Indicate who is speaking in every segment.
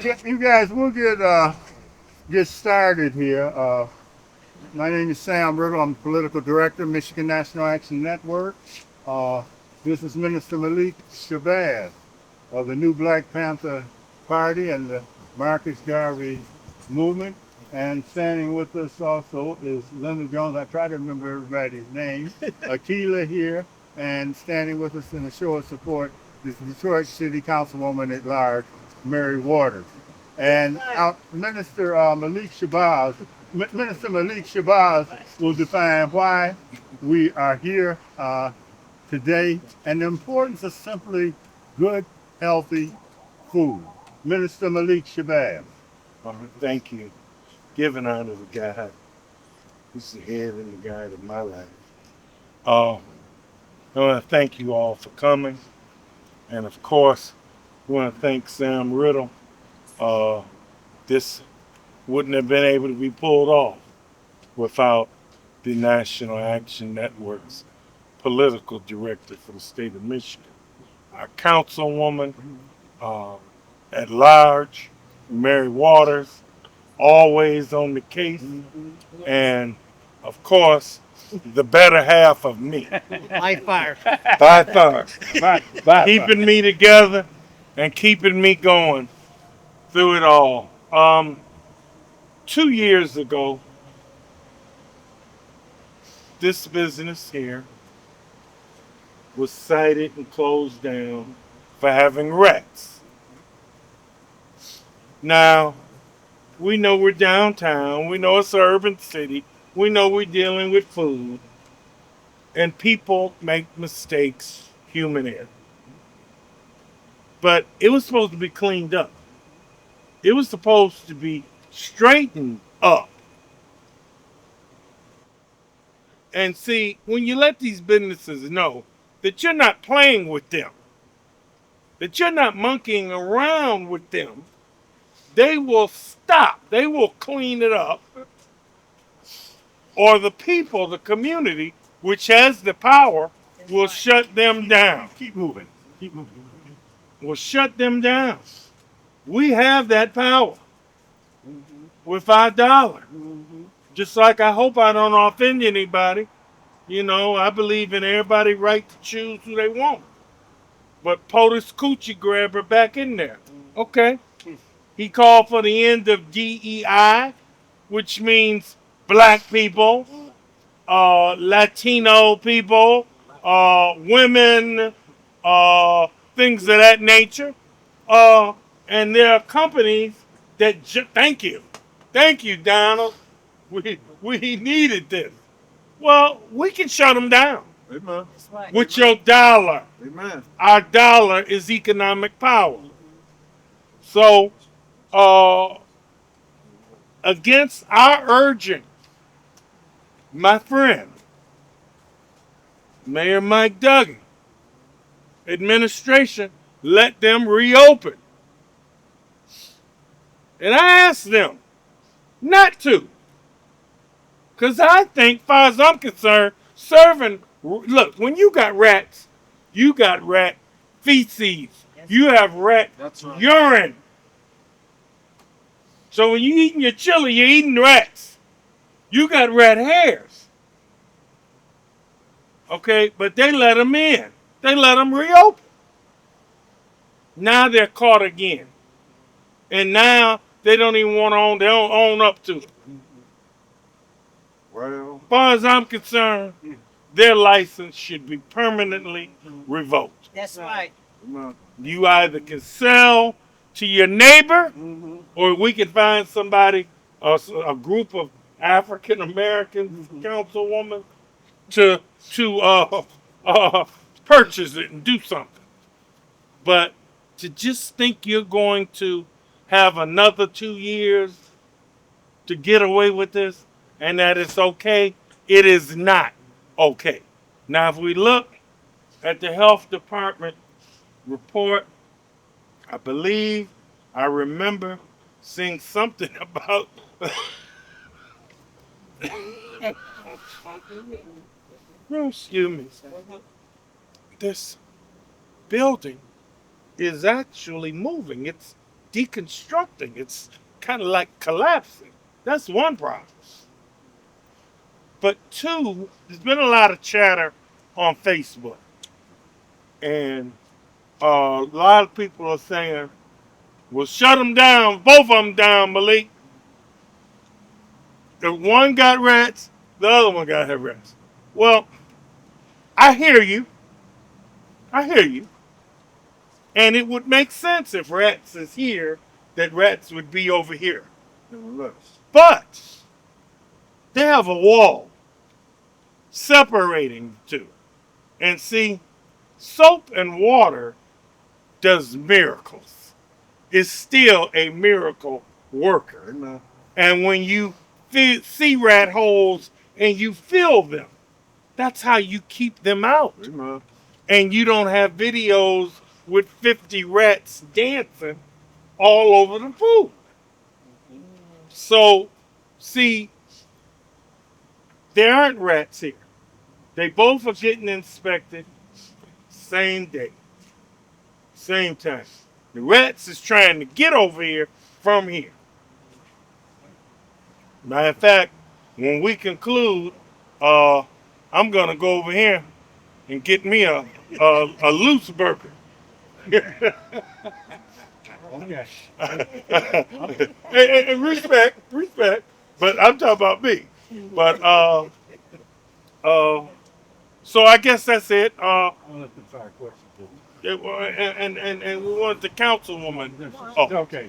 Speaker 1: You guys, we'll get started here. My name is Sam Riddle. I'm political director, Michigan National Action Network. This is Minister Malik Shabazz of the new Black Panther Party and the Marcus Garvey movement. And standing with us also is Linda Jones. I try to remember everybody's name. Akila here, and standing with us in a show of support is Detroit City Councilwoman at Large, Mary Waters. And our Minister Malik Shabazz will define why we are here today and the importance of simply good, healthy food. Minister Malik Shabazz.
Speaker 2: Thank you. Giving honor to God, who's the head and the guide of my life. I want to thank you all for coming. And of course, I want to thank Sam Riddle. This wouldn't have been able to be pulled off without the National Action Network's political director for the state of Michigan. Our councilwoman at large, Mary Waters, always on the case, and of course, the better half of me.
Speaker 3: By far.
Speaker 2: By far. Keeping me together and keeping me going through it all. 2 years ago, this business here was cited and closed down for having rats. Now, we know we're downtown. We know it's an urban city. We know we're dealing with food. And people make mistakes, human error. But it was supposed to be cleaned up. It was supposed to be straightened up. And see, when you let these businesses know that you're not playing with them, that you're not monkeying around with them, they will stop. They will clean it up. Or the people, the community, which has the power, will shut them down.
Speaker 1: Keep moving.
Speaker 2: Will shut them down. We have that power with our dollar. Just like I hope I don't offend anybody. You know, I believe in everybody's right to choose who they want. But POTUS coochie grabber back in there. Okay. He called for the end of DEI, which means black people, Latino people, women, things of that nature. And there are companies that, thank you, Donald. We needed this. Well, we can shut them down.
Speaker 1: Amen.
Speaker 2: With your dollar.
Speaker 1: Amen.
Speaker 2: Our dollar is economic power. So, against our urging, my friend, Mayor Mike Duggan, administration, let them reopen. And I asked them not to. Because I think, as far as I'm concerned, look, when you got rats, you got rat feces. You have rat urine. So when you're eating your chili, you're eating rats. You got rat hairs. Okay, but they let them in. They let them reopen. Now they're caught again. And now they don't even want to own, they don't own up to it.
Speaker 1: Well,
Speaker 2: As far as I'm concerned, their license should be permanently revoked.
Speaker 3: That's right.
Speaker 2: You either can sell to your neighbor, or we can find somebody, a group of African American councilwomen, to purchase it and do something. But to just think you're going to have another 2 years to get away with this, and that it's okay, it is not okay. Now, if we look at the health department report, I remember seeing something about oh, excuse me. This building is actually moving. deconstructing. It's kind of like collapsing. That's one problem. But two, there's been a lot of chatter on Facebook. And a lot of people are saying, well, shut them down, both of them down, Malik. The one got rats, the other one got her rats. Well, I hear you. I hear you. And it would make sense if rats is here, that rats would be over here. But they have a wall separating the two. And see, soap and water does miracles. It's still a miracle worker. And when you see rat holes and you fill them, that's how you keep them out. And you don't have videos with 50 rats dancing all over the food. So, see, there aren't rats here. They both are getting inspected same day, same time. The rats is trying to get over here from here. Matter of fact, when we conclude, I'm gonna go over here and get me a loose burger.
Speaker 1: Okay.
Speaker 2: and respect, but I'm talking about me. But so I guess that's it. And we want the councilwoman. Oh,
Speaker 1: Okay.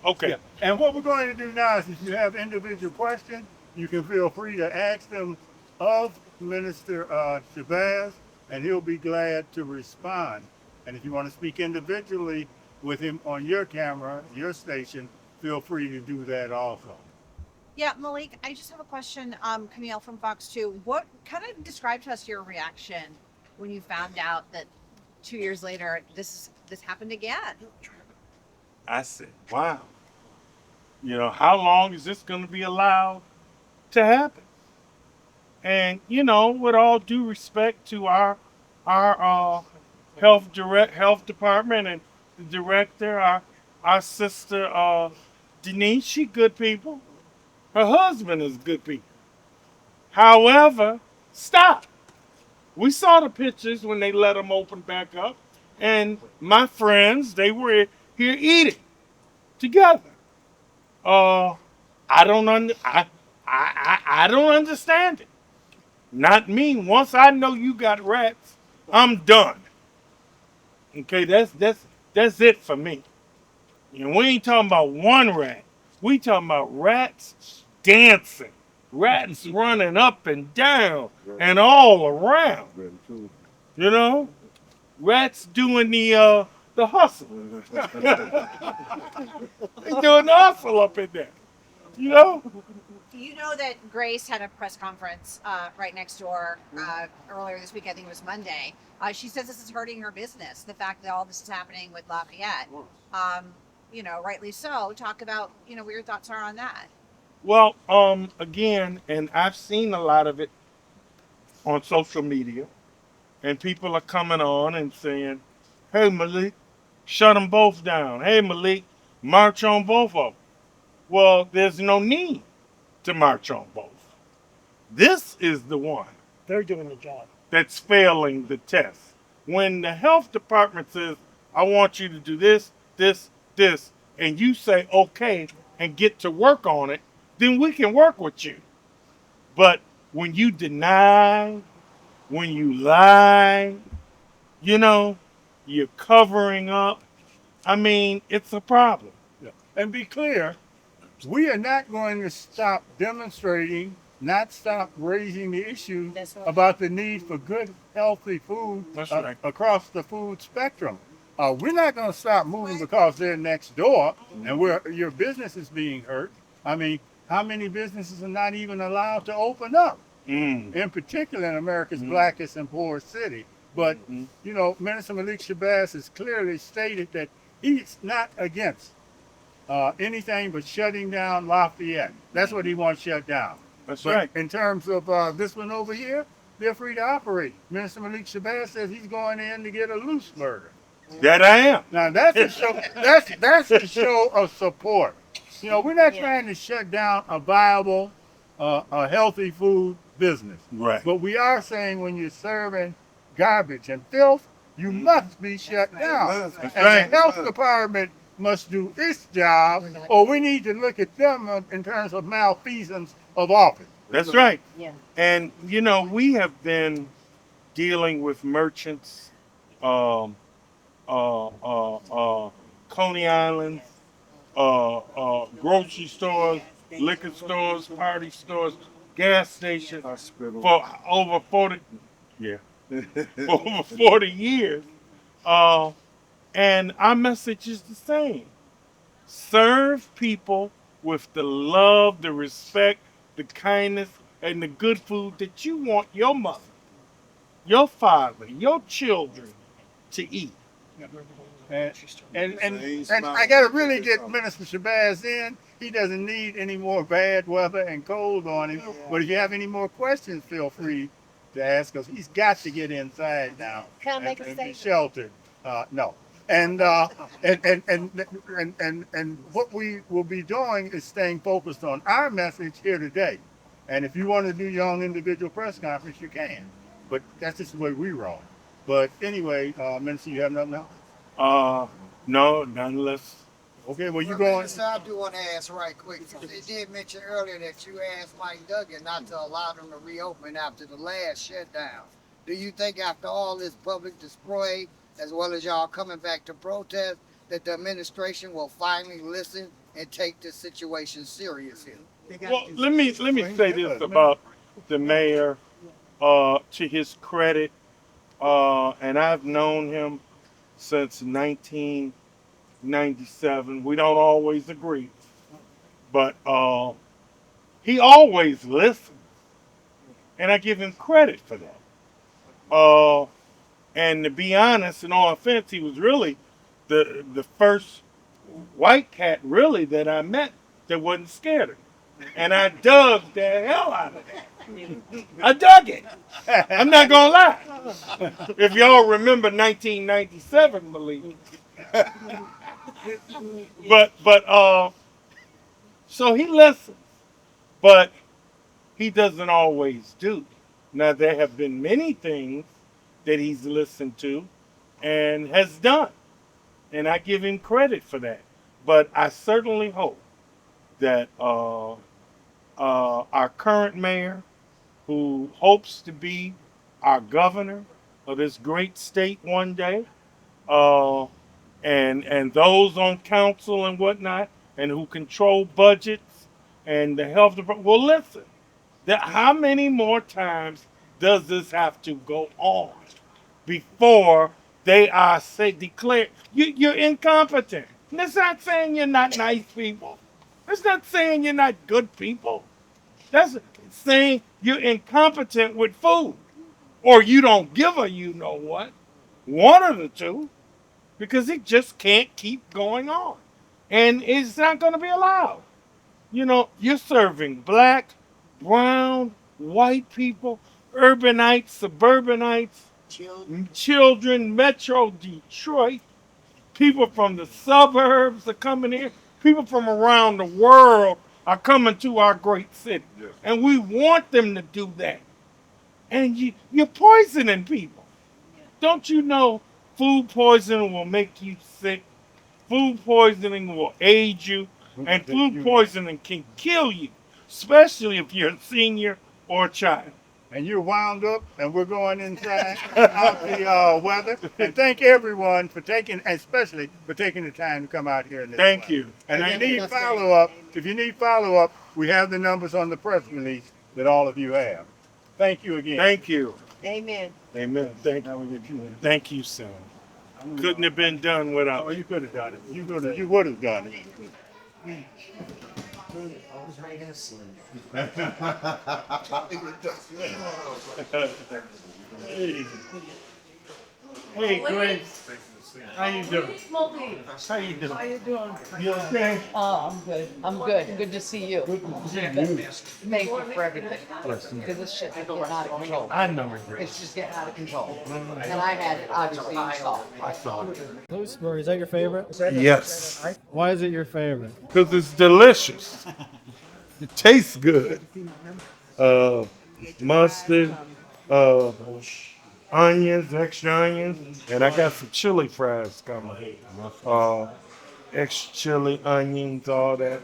Speaker 2: okay.
Speaker 1: Yeah. And what we're going to do now is, if you have individual questions, you can feel free to ask them of Minister Shabazz, and he'll be glad to respond. And if you want to speak individually with him on your camera, your station, feel free to do that also.
Speaker 3: Yeah, Malik, I just have a question. Camille from Fox 2. What kind of describe to us your reaction when you found out that 2 years later this happened again?
Speaker 2: I said, wow. You know, how long is this going to be allowed to happen? And, you know, with all due respect to our health department and the director, our sister Denise, she good people. Her husband is good people. However, stop. We saw the pictures when they let them open back up, and my friends, they were here eating together. I don't understand it. Not me. Once I know you got rats, I'm done. Okay, that's it for me. And we ain't talking about one rat. We talking about rats dancing, rats running up and down and all around. You know, rats doing the hustle. They doing the hustle up in there. You know.
Speaker 3: You know that Grace had a press conference right next door earlier this week. I think it was Monday. She says this is hurting her business. The fact that all this is happening with Lafayette. You know, rightly so. Talk about, you know, what your thoughts are on that.
Speaker 2: Well, again, and I've seen a lot of it on social media, and people are coming on and saying, hey, Malik, shut them both down. Hey, Malik, march on both of them. Well, there's no need to march on both. This is the one.
Speaker 4: They're doing the job.
Speaker 2: That's failing the test. When the health department says, I want you to do this, and you say, okay, and get to work on it, then we can work with you. But when you deny, when you lie, you know, you're covering up, I mean, it's a problem.
Speaker 1: Yeah. And be clear, we are not going to stop demonstrating, not stop raising the issue about the need for good, healthy food across the food spectrum. We're not going to stop moving because they're next door and your business is being hurt. I mean, how many businesses are not even allowed to open up? In particular in America's blackest and poorest city. But, you know, Minister Malik Shabazz has clearly stated that he's not against anything but shutting down Lafayette. That's what he wants shut down.
Speaker 2: That's
Speaker 1: But
Speaker 2: right.
Speaker 1: in terms of this one over here, they're free to operate. Minister Malik Shabazz says he's going in to get a loose burger.
Speaker 2: That I am.
Speaker 1: Now that's a show. That's a show of support. You know, we're not
Speaker 3: Yeah.
Speaker 1: trying to shut down a viable, a healthy food business.
Speaker 2: Right.
Speaker 1: But we are saying when you're serving garbage and filth, you must be shut down.
Speaker 2: That's
Speaker 1: And
Speaker 2: right.
Speaker 1: the health department must do its job, or we need to look at them in terms of malfeasance of office.
Speaker 2: That's right.
Speaker 3: Yeah.
Speaker 2: And you know, we have been dealing with merchants, um, Coney Island, grocery stores, liquor stores, party stores, gas stations for over 40, yeah, for over 40 years. And our message is the same. Serve people with the love, the respect, the kindness, and the good food that you want your mother, your father, your children to eat.
Speaker 1: And and I gotta really get Minister Shabazz in. He doesn't need any more bad weather and cold on him. But if you have any more questions, feel free to ask us. He's got to get inside now.
Speaker 3: Can I make a
Speaker 1: and be
Speaker 3: statement?
Speaker 1: sheltered. No. And what we will be doing is staying focused on our message here today. And if you want to do your own individual press conference, you can. But that's just the way we roll. But anyway, Minister, you have nothing else?
Speaker 2: No, nonetheless.
Speaker 1: Okay, well, you
Speaker 4: Well,
Speaker 1: going?
Speaker 4: Minister, I do want to ask right quick. They did mention earlier that you asked Mike Duggan not to allow them to reopen after the last shutdown. Do you think after all this public display, as well as y'all coming back to protest, that the administration will finally listen and take this situation serious here?
Speaker 2: Well, let me say this about the mayor. To his credit, and I've known him since 1997. We don't always agree, but he always listens, and I give him credit for that. And to be honest, in all offense, he was really the first white cat really that I met that wasn't scared of me. And I dug the hell out of it. I dug it. I'm not gonna lie. If y'all remember 1997, Malik. but so he listens, but he doesn't always do. Now there have been many things that he's listened to and has done, and I give him credit for that. But I certainly hope that our current mayor, who hopes to be our governor of this great state one day, and those on council and whatnot, and who control budgets and the health department, well, listen. How many more times does this have to go on before they are declared you're incompetent? And that's not saying you're not nice people. That's not saying you're not good people. That's saying you're incompetent with food, or you don't give a you know what. One of the two, because it just can't keep going on, and it's not going to be allowed. You know, you're serving black, brown, white people, urbanites, suburbanites, children, Metro Detroit, people from the suburbs are coming here, people from around the world are coming to our great city. Yes. And we want them to do that. And you're poisoning people. Don't you know food poisoning will make you sick? Food poisoning will age you. And food poisoning can kill you, especially if you're a senior or a child.
Speaker 1: And you're wound up, and we're going inside out the weather. And thank everyone for especially for taking the time to come out here. In this
Speaker 2: Thank
Speaker 1: weather.
Speaker 2: you.
Speaker 1: And if you need follow-up, we have the numbers on the press release that all of you have. Thank you again.
Speaker 2: Thank you.
Speaker 3: Amen.
Speaker 2: Amen. Thank you. Thank you, Sam. Couldn't have been done without.
Speaker 1: Oh, you could have done it. You would have done it.
Speaker 2: Hey, Grace. How you doing? How you doing?
Speaker 5: How you doing?
Speaker 2: You okay?
Speaker 5: Oh, I'm good. I'm good. Good to see you. Thank you for everything. Because this shit is getting out of control.
Speaker 2: I know it.
Speaker 5: It's just getting out of control. And I had it obviously installed.
Speaker 2: I saw it.
Speaker 6: Gooseberry, is that your favorite?
Speaker 2: Yes,
Speaker 6: Why is it your favorite?
Speaker 2: because it's delicious. It tastes good. Mustard, onions, extra onions, and I got some chili fries coming. Extra chili, onions, all that.